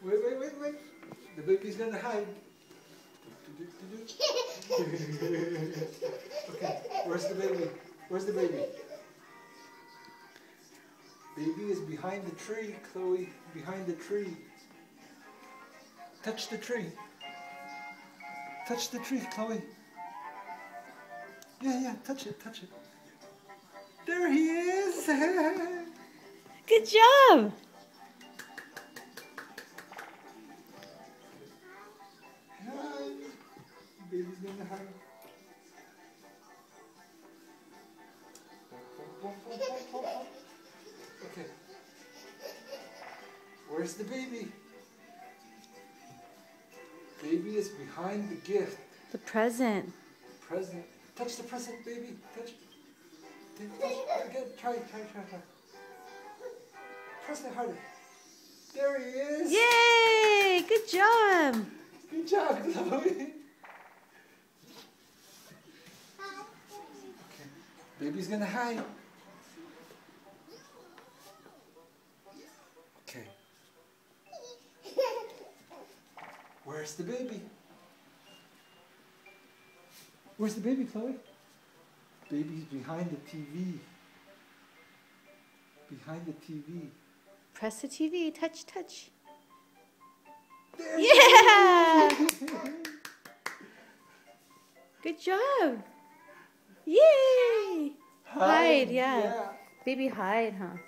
Wait. The baby's gonna hide. Okay, where's the baby? Where's the baby? Baby is behind the tree, Chloe. Behind the tree. Touch the tree. Touch the tree, Chloe. Yeah, touch it. There he is! Good job! Hi. Baby's gonna hide. Okay. Where's the baby? Baby is behind the gift. The present. Present. Touch the present, baby. Touch. Again. Try. Press it harder. There he is. Yay! Good job! Good job, Chloe. Okay. Baby's gonna hide. Okay. Where's the baby? Where's the baby, Chloe? Baby's behind the TV. Behind the TV. Press the TV. Touch. There Yeah! Good job! Yay! Hide, yeah. Baby hide, huh?